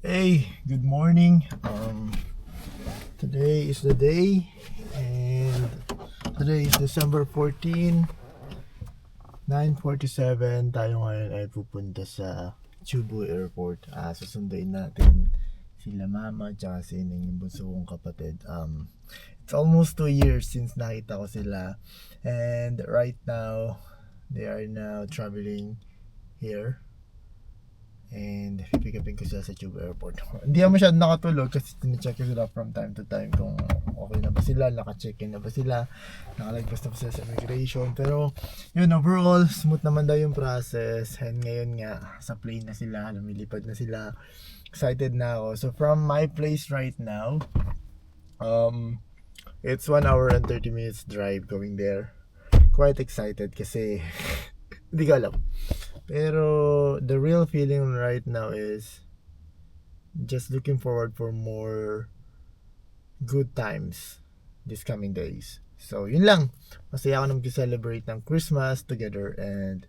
Hey, good morning. Today is the day, and today is December 14, 9:47. Tayo ngayon ay pupunta sa Cebu Airport. Susunduin natin sila mama at si Ining, yung bunso kong kapatid. It's almost 2 years since nakita ko sila, and right now they are now traveling here. And pipick upin ko sila sa Cebu Airport. Hindi ako masyadong nakatulog kasi tine-check ko sila from time to time kung okay na ba sila, naka-check-in na ba sila, nakalagpas na ba sila sa immigration. Pero yun, overall smooth naman daw yung process. And ngayon nga sa plane na sila, lumilipad na sila. Excited na ako. So from my place right now, it's 1 hour and 30 minutes drive going there. Quite excited kasi hindi ko alam. Pero the real feeling right now is just looking forward for more good times this coming days. So yun lang. Masaya ako na mag-celebrate ng Christmas together, and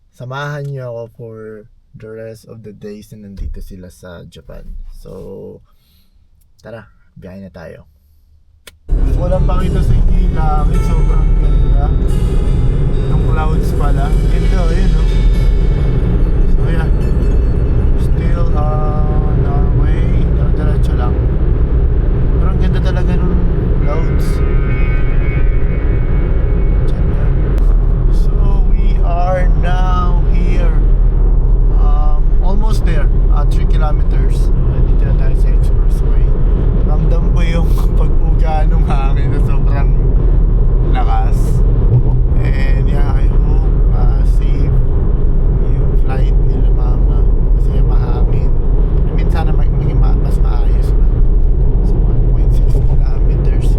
samahan niyo ako for the rest of the days na nandito sila sa Japan. So tara, biyahe na tayo. Walang pakita sa inyo yung langit, sobrang ganda. Yung clouds pala, ganda, ayun no. So yeah, still on our way, diretso lang. Pero ang ganda talaga nung clouds. So we are now here, almost there, 3 kilometers. Dito na tayo sa expressway. Ramdam ko yung pag-uga ng hangin na sobrang lakas. And yeah, I hope safe yung flight nila mama kasi mahangin. I mean, sana maging mas maayos ba. So 1.6 kilometers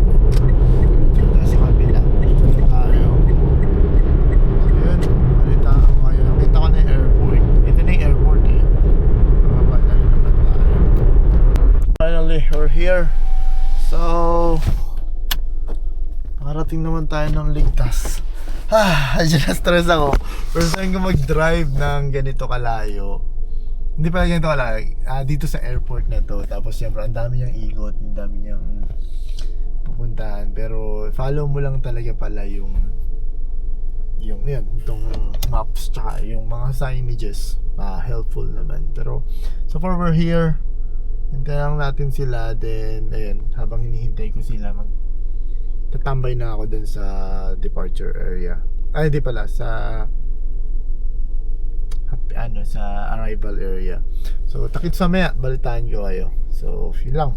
dito sa kabila tayo. So yun, balita ko kayo. Nakita ko na yung airport. Ito na yung airport eh. Mababa na naman tayo. Finally, we're here. So nakarating naman tayo ng ligtas. Medyo na-stress ako. First time ko mag-drive ng ganito kalayo. Hindi pala ganito kalayo. Dito sa airport na to. Tapos syempre, ang dami niyang ikot. Ang dami niyang pupuntahan. Pero follow mo lang talaga pala yung yun, itong maps tsaka yung mga signages. Helpful naman. Pero so far we're here. Hintayin lang natin sila. Then, ayun, habang hinihintay ko sila, tatambay na ako dun sa departure area. Ay, hindi pala, sa sa arrival area. So, takit sa maya, balitaan ko kayo. So, yun lang.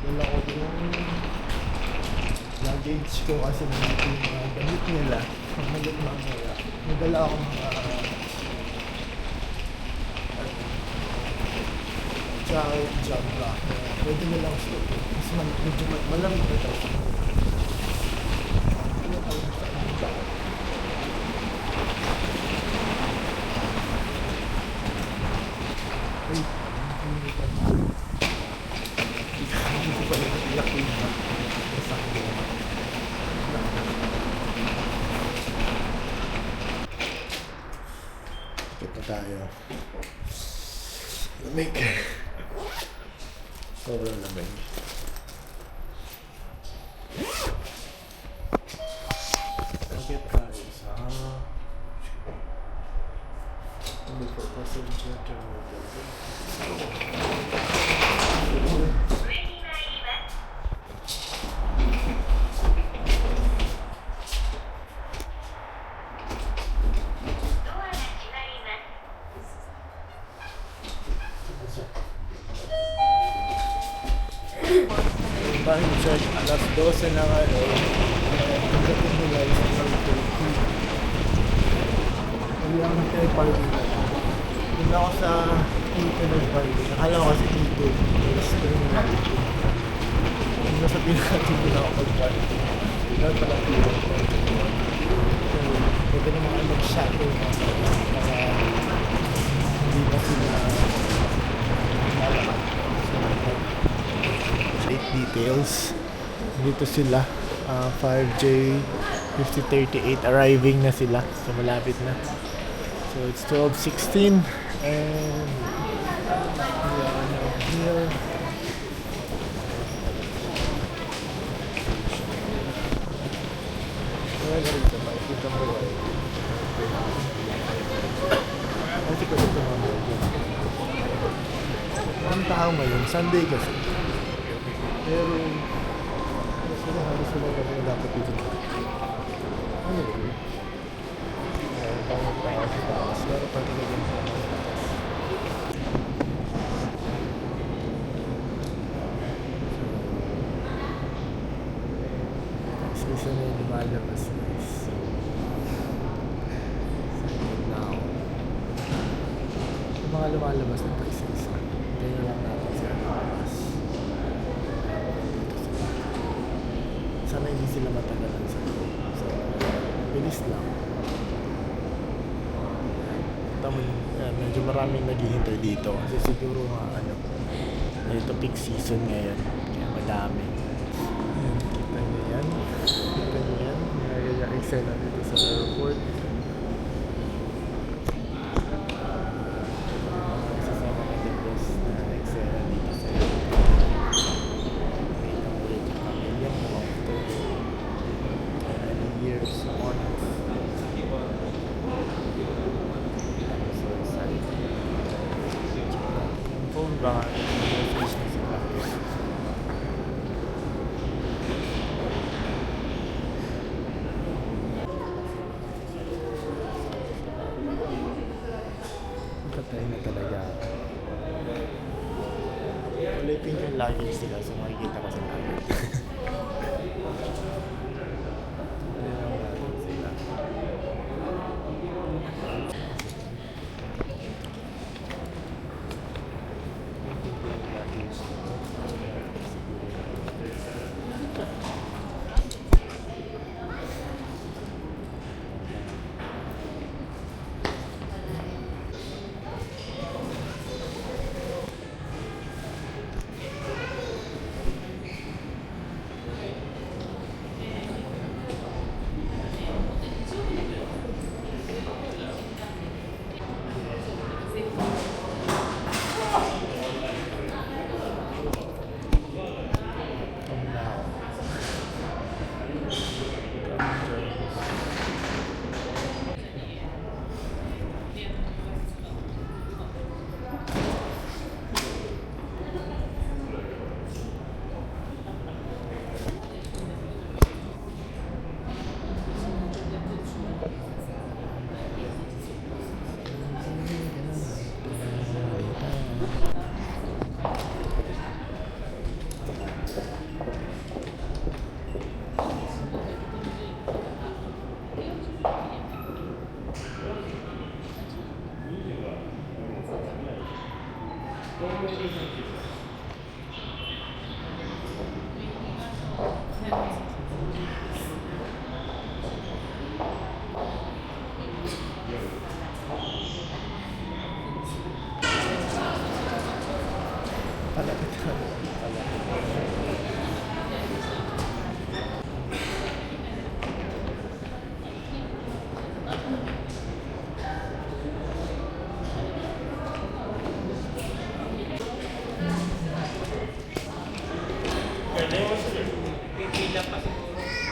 Dala ko yung luggage ko kasi nandito yung mga gamit nila. Pagmalit mamaya. Nadala ako mga child jump rock. Pwede na lang siya. Mas medyo malamig na ito. Hindi pa rin laki na. Ikot na tayo. Lamig. Sobrang lamig. Agad tayo sa look for passenger terminal. Time check, alas 12 na ngayon. Pagdating nila is 12:30. Hindi ako nag-parking na. Hindi ako sa Ito nag-parking. Nakala ko kasi Ito. Mas terminal. Hindi na sabihin natin hindi na ako mag-parking. Dahil pala Ito. Pwede naman ako mag-shuttle na para hindi na sila malakad. Details dito sila 5J 50:38 arriving na sila. So malapit na. So it's 12:16 and we are now here. Wala rito ba? Kita mo ba? Kasi ko dito mga mga. Ang tao ngayon, Sunday kasi. Pero halos wala kami dapat dito. Ano yun? Pangit tao sa taas. Pero pag naging sa mga taas. Isa na yung lumalabas guys. Now. Yung mga lumalabas na pa isa-isa. Ganyan lang natin sila lumalabas. Sana hindi sila matagalan sa loob. So, bilis lang. Tama yan, medyo maraming naghihintay dito. Kasi siguro ito peak season ngayon. Kaya madami. Ayan, kita nyo yan. Kita nyo yan. Nagaya eksena dito sa airport. Isa sa mga the best na eksena dito sa airport. Nakita mo ulit yung pamilya mo after years on. I'm so excited. Yung phone ba? Fish na sila. Patay na talaga. Ulitin yung luggage sila so makikita ko sa luggage.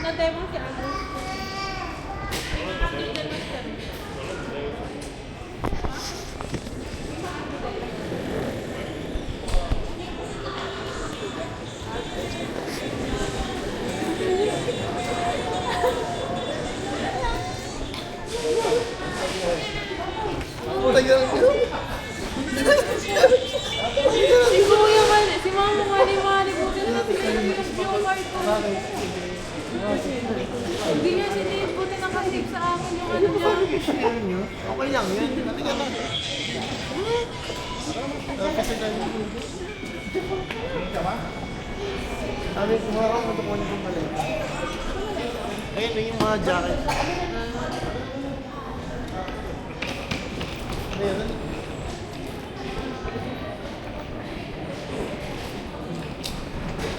Na-demo si Ano. Si Kuya Mali, si Mama Mali-Mali po din natin yung kwarto. Hindi niya sinibuti nakasave sa akin yung ano dyan. Okay lang yan. Natingnan lang. Kasi sabi ko nga ako matukunin ko pala. Ayun yung mga jacket. Ayun.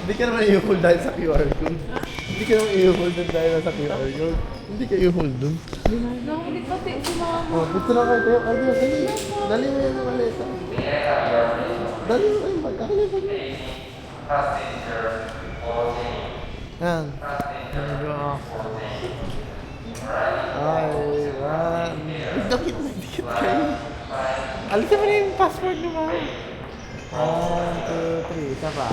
Hindi ka naman yung dahil sa QR code. Hindi ka naman i-hold doon dahil nasa QR code. Hindi ka i-hold doon. Nakulit pati si mama. Oh, gusto na kayo. Tayo, dali. Dali mo yung maleta. Dali mo yung bag. Akin yung bag. Yan. Ay, man. Dikit kayo. Alisin mo na yung password mo, ma'am. 1, 2, 3. Isa pa.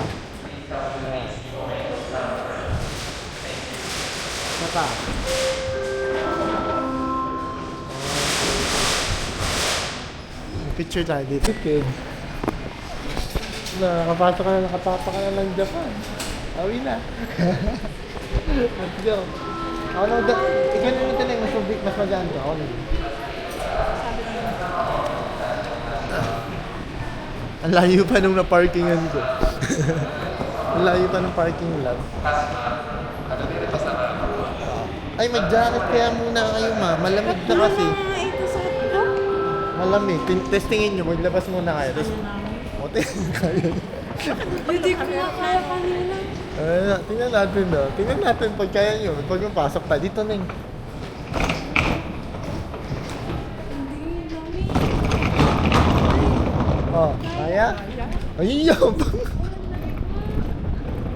Isa pa. Picture tayo dito, kid. Nakapasok ka na, nakapapa ka na ng Japan. Awi na. Let's go. Ako na, ikaw na nito lang, mas magaan ka. Ako na. Ang layo pa nung na-parkingan ko. Ang layo pa ng parking lot. Ay, mag-jacket kaya muna kayo, ma. Malamig na kasi. Ito sa ko. Malamig. Testingin nyo, maglabas muna kayo. Tapos, testing kayo. Hindi ko na kaya kanina. Tingnan natin, no? Tingnan natin pag kaya nyo. Pag mapasok tayo. Dito na yung... Hindi, mami. Oh, kaya? Ay, yabang.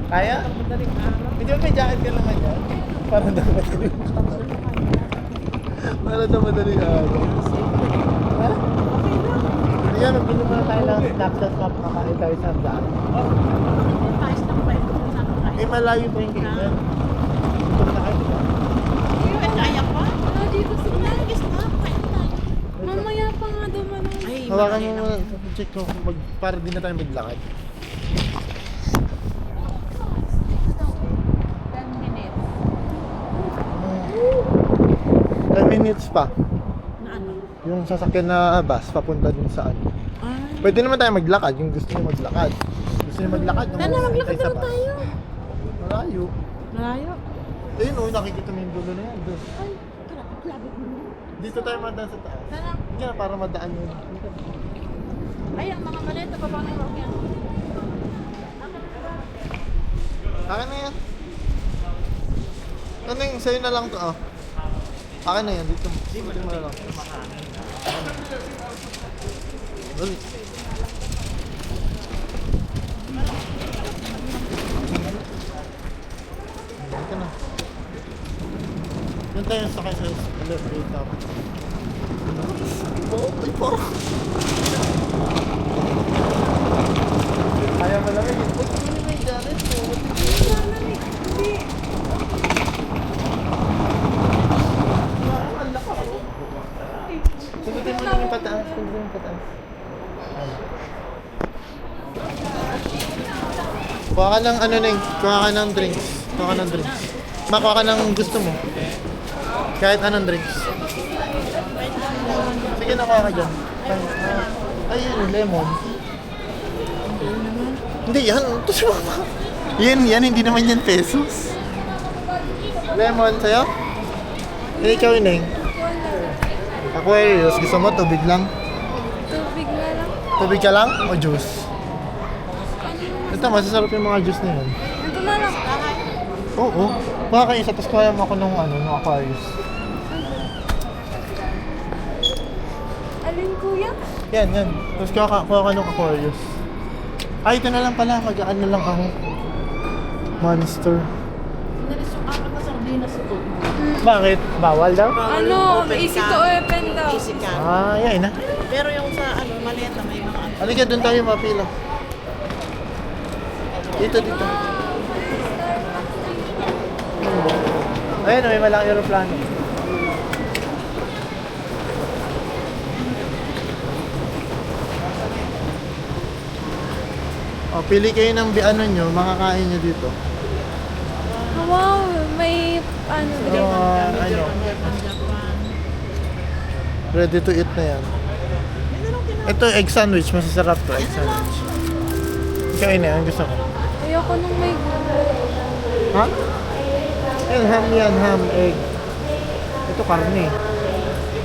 Kaya? Hindi ba may jacket ka naman yan? Para daw madaling araw. Para daw madaling araw. Ha? Hindi yan, mag-inom na tayo ng snacks at kakain tayo sa daan. Eh, malayo pa yung ganyan. Ito na kayo. Ah, dito sa mamaya pa nga duman. Hawakan mo muna. Check ko para di na tayo maglakad. 10 minutes pa. Yung sasakyan na bus papunta dun sa ano. Pwede naman tayo maglakad, yung gusto niyo maglakad. Gusto niyo maglakad, yung Tara, maglakad sa na bus. tayo. Malayo. Malayo. Ayun oh, nakikita mo yung dulo na yan. Doon. Ay, labit mo. Dito tayo madaan sa taas. Tara. Hindi na, para madaan yun. Ay, ang mga maleta pa paano lang yan? Akin na yan. Ano yung sa'yo na lang to, oh. Akin na yan, dito. Dito mo na lang. Dali. Dito na. Doon tayo sakay sa elevator. Oh, ay parang. Kaya malamig. Uy, hindi may janet mo. Hindi. Sagutin mo lang yung pataas. Sagutin mo yung pataas. Kuha ka ng ano Neng. Kuha ka ng drinks. Kuha ka ng drinks. Makuha ka ng gusto mo. Kahit anong drinks. Sige, nakuha ka dyan. Ay, yun, lemon. Hindi, yan. Ito si mama. Yan, hindi naman yan pesos. Lemon, sa'yo? Eh, ikaw yun, Neng. Aquarius, gusto mo tubig lang? Tubig na lang. Tubig ka lang o juice? Ito, masasarap yung mga juice na yun. Ito na lang. Oo. Baka kayo isa, tapos kaya mo ako nung Aquarius. Alin kuya? Yan. Tapos kuha ka nung Aquarius. Ay, ito na lang pala. Mag-aan na lang ako. Monster. Nalis yung apat na sardinas ito. Bakit? Bawal daw? Ano, easy to open daw. Easy ka. Ah, yan na. Pero yung sa maleta may mga ano. Halika, doon tayo mapila. Dito. Ayun, may malaking aeroplano. O, pili kayo ng ano nyo, makakain nyo dito. Wow, may ano. Ano, ready to eat na yan. Ito, egg sandwich. Masasarap to, egg sandwich. Ikaw yun ang gusto ko. Ayoko nung may Ha? Ayun, ham yan, ham, egg. Ito, karne.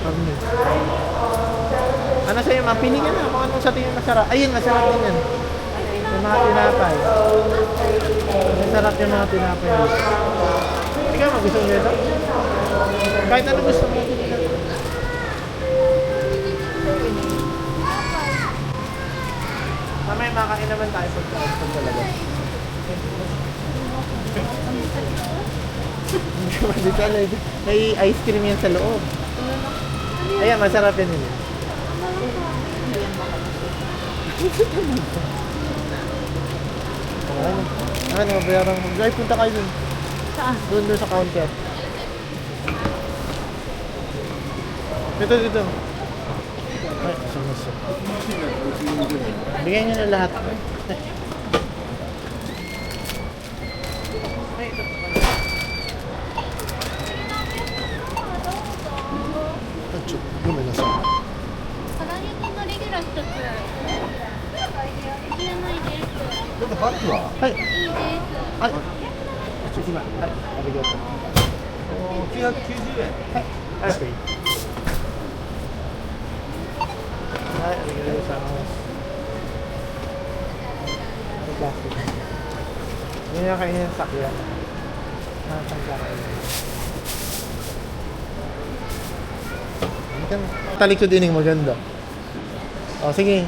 Karne. Ano sa'yo, mapili ka na kung anong sa tingin masarap. Ayun, masarap din yan. Yung mga tinapay. Masarap yung mga tinapay. Ikaw, gusto mo nito? Kahit ano gusto mo. Mamaya makain naman tayo pag talaga. Dito na, may ice cream yan sa loob. Ayan, masarap yan yun. Ano, bayaran mo. Guys, punta kayo dun. Saan? Doon sa counter. Dito. Ay, asam. Bigyan nyo na lahat. Gumenasa. 唐揚げのレギュラー一つ。いらないです。バッグははい。いいです。はい。1枚。はい。ありがとう。990円。はい。はい。はい、ありがとうございます。Hindi na kainin ng sakyan. Talikod din yung maganda. O, sige.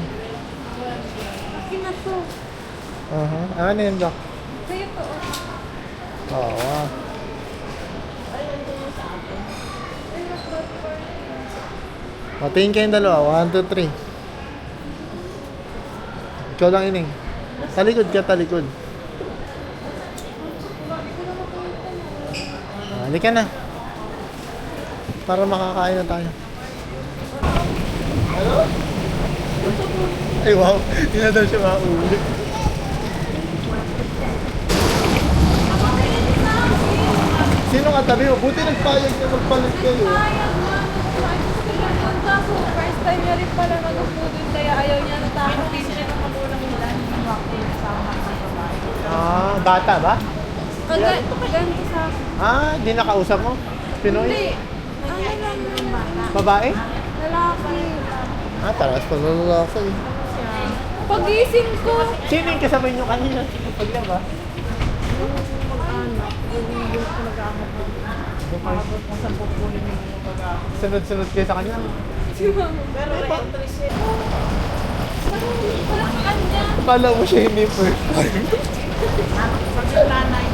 Akin na to. Ano yun, Doc? Sa'yo to. Oo. O, tingin kayong dalawa. 1, 2, 3. Ikaw lang ining. Talikod ka, talikod. Halika na. Para makakain na tayo. Ano? Ay, wow. Hindi na daw siya maulit. Sino katabi mo? Buti nagpayag na magpalit kayo. Sayang nga. Kaso first time niya rin pala nag-foodin kaya ayaw niya na tayo. Hindi sila nakakulang nila. Yung wakil kasama sa babae. Ah, bata ba? Ganito sa akin. Ah, di nakausap mo? Pinoy? Hindi. Ano lang yung bata? Babae? Lalaki. Ah, taras pa lalaki. Pagising ko. Sino yung kasama nyo kanina? Paglaba? Mag-anak. Yung nag-aamot mo. Umabot mo sa pupunin yung pag-aamot. Sunod-sunod kayo sa kanya? Si mama. Pero actress yun. Wala sa kanya. Akala mo siya hindi first time. Pag yung nanay.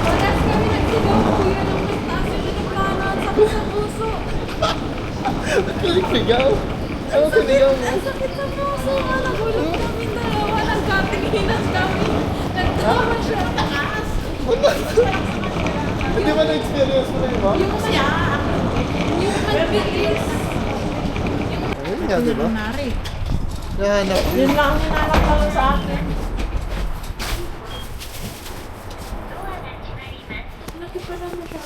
Wala kami nagsigaw. Kuya nung nagtaas yung nagplano at sakit sa puso. Nagsigaw? Ano sinigaw mo? Ang sakit sa puso nga. Nagulog kami dalawa. Nagkatinginan kami. Nagtawa siya. Taas. Hindi ba na-experience mo na yun ba? Yung siya. Yung nagbitis. Ayun nga, di ba? Nari. Nahanap Yun yun. lang ang hinanap na lang sa akin. Laki pa lang na siya.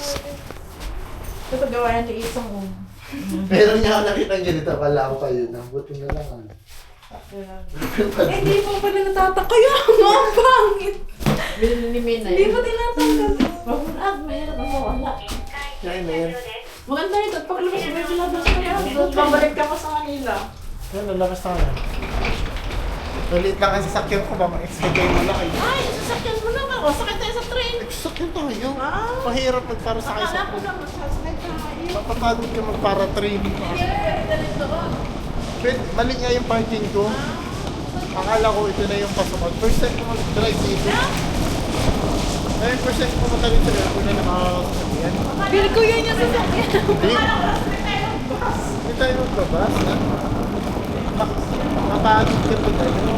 Ito gawa yan ni isang Meron niya ako nakita ganito. Akala ko kayo na. Buti na lang. Ano. Hindi po pala natataka. Kaya nga, ang pangit. Binili ni Mina Hindi yun. ko tinatanggal. At mayroon ako wala. Kaya na yan. Maganda ito. At paglabas mo, may labas mo yan. Pabalik ka mo sa kanila. Yan, lalabas na kaya. Maliit lang ang sasakyan ko. Mama-expect kayo malaki. Ay, sasakyan mo naman. O, sakit tayo sa train. Sasakyan tayo. Ah. Mahirap magpara sa kayo Akala sa ko naman, sasakay tayo. Papapagod ka magpara train. Wait, mali nga yung parking ko. Akala ko ito na yung pasokan. First time ko mag-drive dito. Ay, first time ko matawid sa ako na nakakasakyan. Feel ko yan yung sasakyan. Hindi. Hindi tayo magbabas. Ha? Mapagod ka pag ano.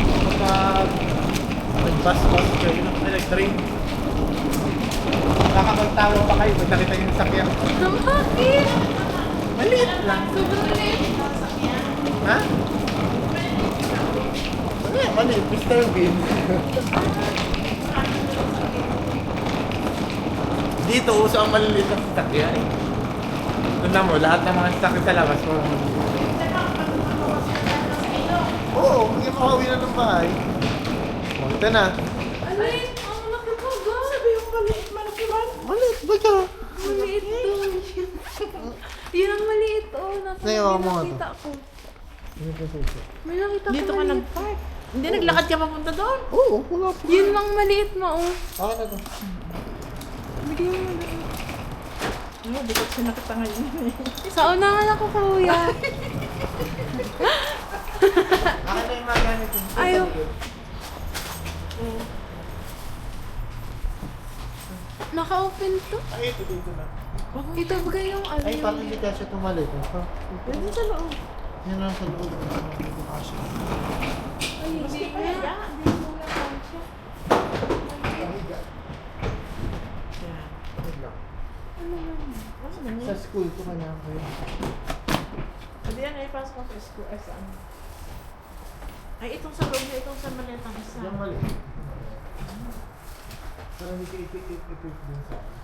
Mag-bus-bus kayo. Nag-train. Nakakapagtawa pa kayo pag nakita yung sakyan. Bakit? Maliit lang. Sobrang liit. Ha? Maliit. Mr. Bean. Dito, uso ang maliliit na sasakyan. Tanda mo, lahat ng mga sasakyan sa labas mo. Oo, hindi makauwi na ng bahay. O, ito na. Alin? Ang laki ko, God. Sabi yung maliit, malaki man. Maliit ba ka? Maliit to. Yun ang maliit, oh. Nasa Ngayon, may mo nga nakita ko. Ano pa suso? May nakita ko Dito ka maliit. nag-park. Hindi, naglakad ka papunta doon. Oo, wala po. Yun lang maliit mo, oh. Ah, na to. Bigyan mo na. Ano, bukod sinakita ngayon. Sa unahan ako, kuya. Akin na yung mga gamit yun. Ayaw. Naka-open to. Ay, ito dito na. Ito ba yung ano? Ay, parang hindi kasi tumalit. Pwede sa loob. Yan lang sa loob. Hindi ko kasi. Ay, hindi nga. Hindi mo nga kasya. Yan. Wait lang. Ano naman? Ano naman Sa yun? school ko kanya ko yun. Hindi yan, ay pasok ko sa school. Ay, saan? Ay, itong sa loob na itong sa maletang isa. Yung mali. Pero hindi ko ipit din sa akin.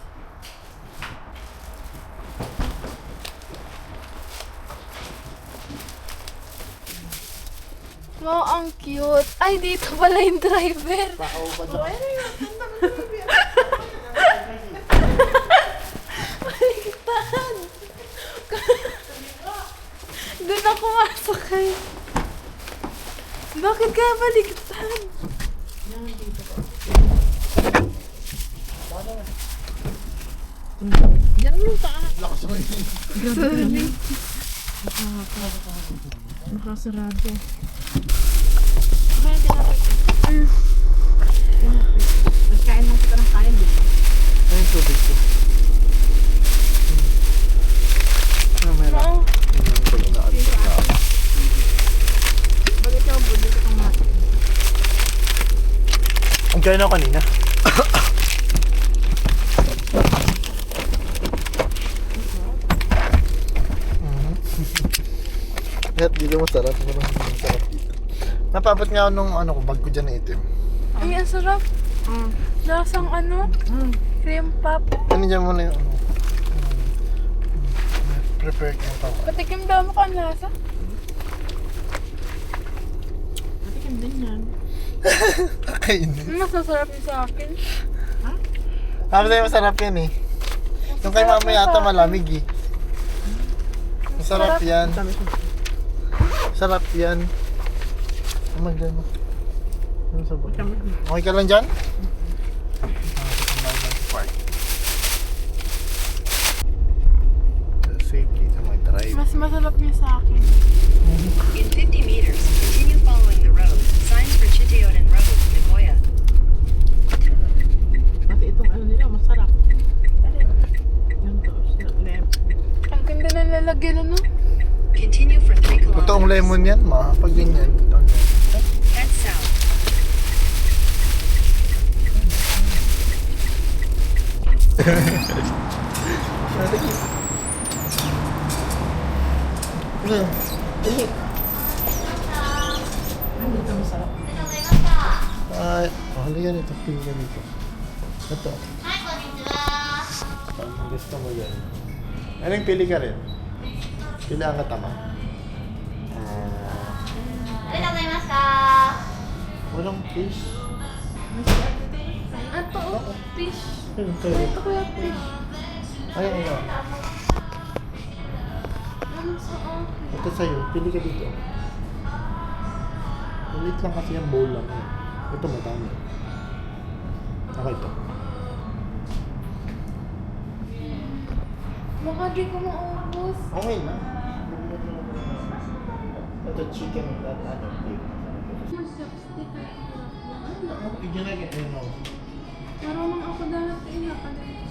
Wow, ang cute. Ay, dito pala yung driver. Pao pa dyan. Baligtad. Doon ako masakay. Bakit kaya baligtad? Yan, dito ko. Yan yung paa. Lakas mo yun. Sorry. Nakasarado. Kaya tinapit. Nagkain lang kita ng kain, di ba? Ay, yung tubig ko. Ah, meron. Oo. Pag inaalis na ako. Bakit ikaw, budi ka kang natin? Ang kain ako kanina. Kahit dito masarap, parang masarap dito. Napabot nga ako nung ano ko, bag ko dyan na itim. Ay, ang sarap. Lasang ano? Cream pop. Ano dyan muna yung ano? Prepare ko yung papa. Patikim daw mo kang lasa. Matikim din yan. Kainin. Mas masarap yung sa akin. Sabi sa'yo masarap yan eh. Yung kay mama yata malamig eh. Masarap yan. Dami siya. Sarap yan. Oh my God. Ano sa ba? Dami siya. Okay ka lang dyan? Safe dito mag-drive. Mas masarap yung sa akin. In 50 meters, continue following the road. Signs for Chiteodan Road, Nagoya. Pati itong ano nila, masarap. Yung toast na lem. Ang ganda na lalagyan, ano? Continue for 3 kilometers. Totoong lemon yan, ma. Pag ganyan. Head south. Ay, dito masarap. Ay, halika nito. Pili ka nito. Ito. Pag gusto mo yan. Anong pili ka rin? Pili ang katama. Walang fish. Ito, oh, fish. Ito. Ito ko yung fish. Ay, ano? Ano sa akin? Ito sa'yo. Pili ka dito. Ulit lang kasi yung bowl lang. Ito madami. Ako ito. Baka di ko maubos. Okay na. Ito chicken that ano. Yung chopstick ay hirap na. Iginagay. Ano? Marunong ako dati inakalit.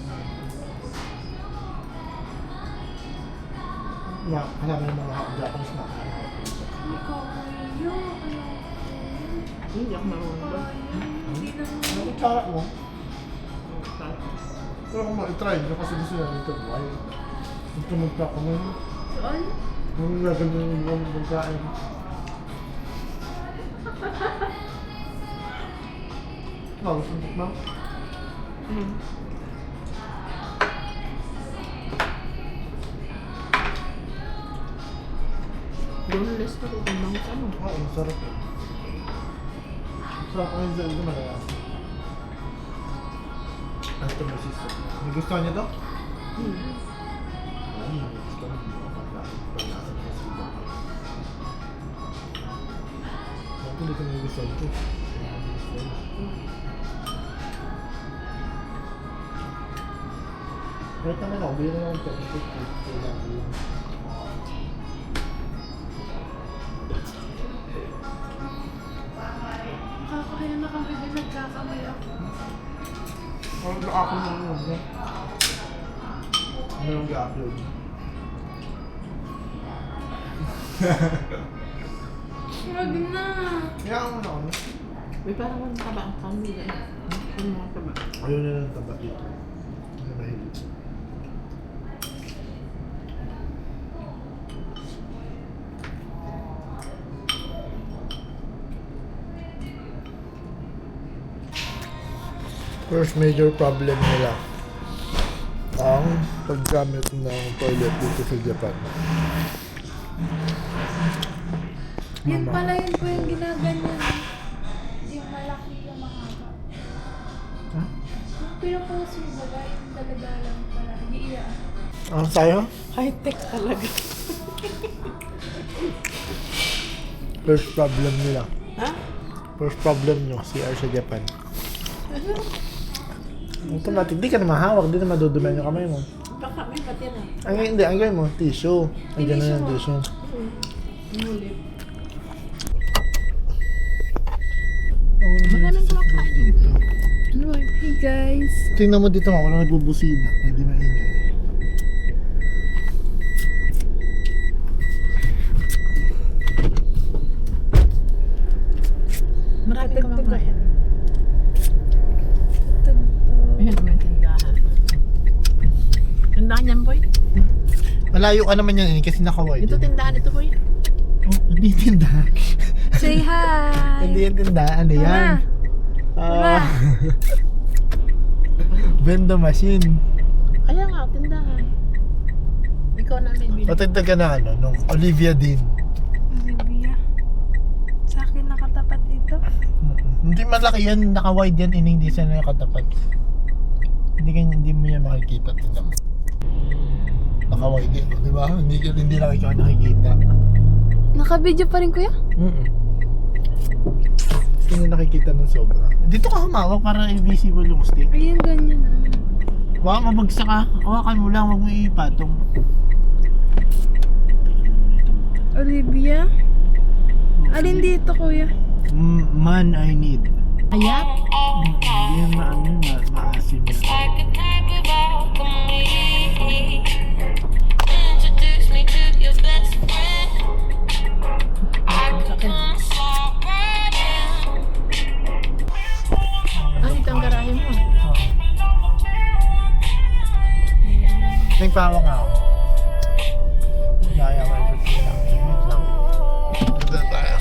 Na, alam mo yung mga Japanese na. Ikaw kayo. Ano? Hindi ako marunong ba? Hindi naman. Ano yung tsara mo? Pero kung ma-try nyo kasi gusto namin ito. Ay, gusto magpa ko mo. Saan? Nung naganda yung mga pagkain. Ikaw, gusto mo ba? Boneless pa rin. Ang mga ano. Oo, masarap eh. Sarap ang Zelda malaya. Ano ito may siso? May gusto niya to? Ay, may gusto niya. Pag-lasa ko sila. Ito ko nagustuhan ko. Kahit naman ako, bili naman ako ng 50. Kailangan ko lang. Nakakaya na kami din nagkakamay ako. Ang ga-upload na yun, no? Ano yung ga-upload? Wag na. Kaya ako na ako, no? May parang mga taba ang kami eh. Yung mga taba. Ayaw na lang taba dito. Ano mahilig? First major problem nila ang paggamit ng toilet dito sa Japan. Yan pala yun po yung ginaganyan. Yung malaki yung mahaba. Ha? Pero po sumaga yung talaga lang pala. Iya. Ang sayo? High-tech talaga. First problem nila. Ha? First problem nyo, CR sa Japan. Automatic, di ka na mahawak, di na madudumihan yung kamay mo. Baka may patira. Hindi, ang gawin mo, tissue. Ang gano'n yung tissue. Ngulit. Maraming kumakain dito. Ano ba? Hey guys. Tingnan mo dito nga, walang nagbubusina. Hindi maingay. Marami ka mamakain. Tagto. Ayan naman tindahan. Tindahan yan, boy? Malayo ka naman yan kasi naka-wide. Ito tindahan ito, boy? Oh, hindi tindahan. Say hi. Hindi yan tindahan. Ano yan? Mama. Vendo machine. Kaya nga, tindahan. Ikaw na may bili. Patagdag ka na ano, nung Olivia Dean. Olivia. Sa akin nakatapat ito. Hindi malaki yan, naka-wide yan, hindi siya nakatapat. Hindi mo yan makikita, tingnan mo. Naka-wide yan, di ba? Hindi lang ikaw nakikita. Naka-video pa rin kuya? Hindi nakikita ng sobra. Dito ka humawak para invisible yung stick. Ayun, ganyan. Baka mabagsak ka. Hawakan mo lang, wag mo ipatong. Olivia? Alin dito kuya? Man I need. Ayap? Hindi yan maasim yan. Ano ito ang garahe mo? Nagpawa nga ako. Kaya ko ito sila. Wait lang. Ito tayo.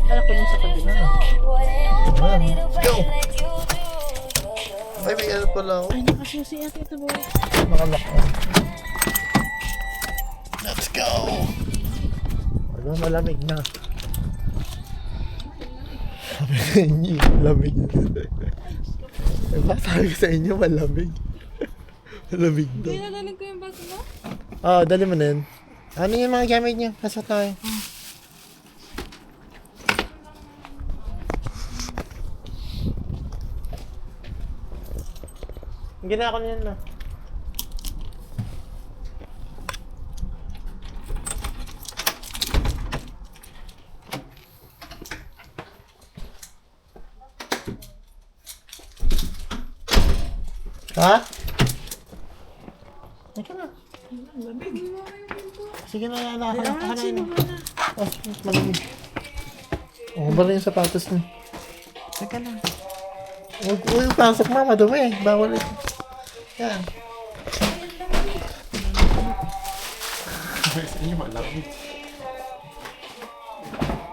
Kala ko yung sa kabila. Let's go! Ay, may ano pala ako. Ay, nakasusi at ito, boy. Nakalock on. Let's go! Ano, malamig na. Sabi sa inyo, malamig na. Diba, sabi ko sa inyo, malamig. Malamig daw. Pinadaling ko yung bag mo? Oo, dali mo na yun. Ano yung mga gamit niya? Pasok tayo. Ginawa ko na yan na. Ha? Ito na. Sige na, nakakalak na. Oh, malamig. Oh, ba rin yung sapatos niya? Teka lang. Uy, pasok ma, madumi. Bawal ito. Yan. Sa inyo malamig.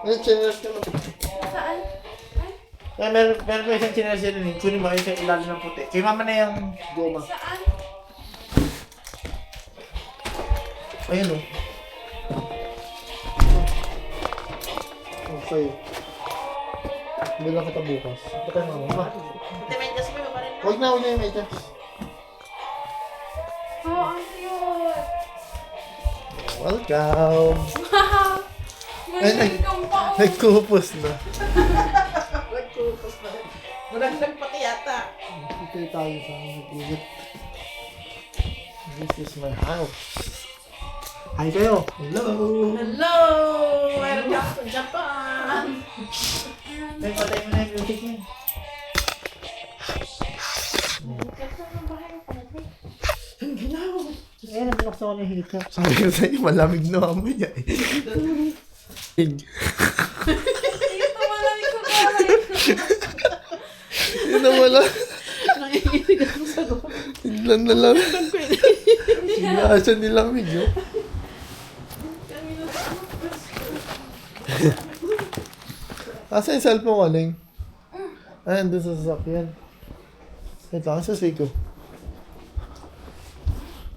Ay, chinelas ka lang. Saan? Ay, meron pa isang chinelas yan rin. Kunin mo yung sa ilalim ng puti. Kay mama na yung goma. Saan? Ayun o. sa'yo. Bilang kita bukas. Ito tayo mama. Ate, may gas mo pa rin na. Huwag na yung medyas. Oh, ang cute. Welcome! Maling kang pa. Nagkupos na. Nagkukos na rin. Nalaglag pati yata. Ito tayo sa nag-init. This is my house. Hi kayo! Hello! Hello! Welcome to Japan! May patay mo na yung music niya. Ang ginawa. Eh, nabinaksa ko na yung hika. Sabi ko sa'yo, malamig na mamaya eh. Ito malamig ko kamay. Yun na wala. Nangiginig ako sa loob. Tignan na lang. Sinasa nilamig yun. Asa yung cellphone ko, Ling? Ay, andun sa sasakyan. Ito, ang sa ko.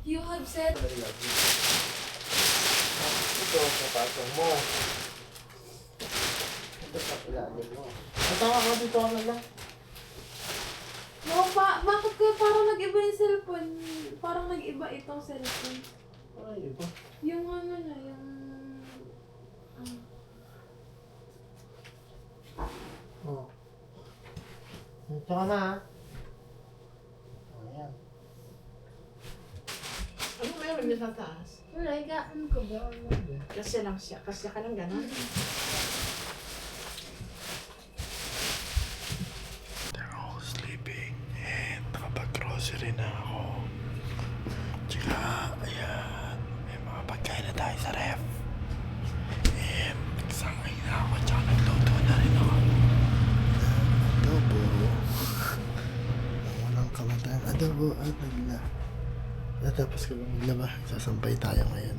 You have said... Ito, kapasok mo. Ito sa ilalim mo. Matama ka dito ka na lang. No, bakit ko parang nag-iba yung cellphone? Parang nag-iba itong cellphone. Ay, iba. Yung ano na, yung... Oh. Ito ka na, ha? Ayan. Ano meron niya sa taas? Wala, higaan ko ba? Kasi lang siya. Kasi ka lang gano'n. They're all sleeping and nakapag-grocery na ako. Tsaka, ayan, may mga pagkain na tayo sa ref. And nagsangay na ako, tsaka nagluto na rin ako. Adobo. Walang kamatang adobo at nagla. Natapos ko lang maglaba. Sasampay tayo ngayon.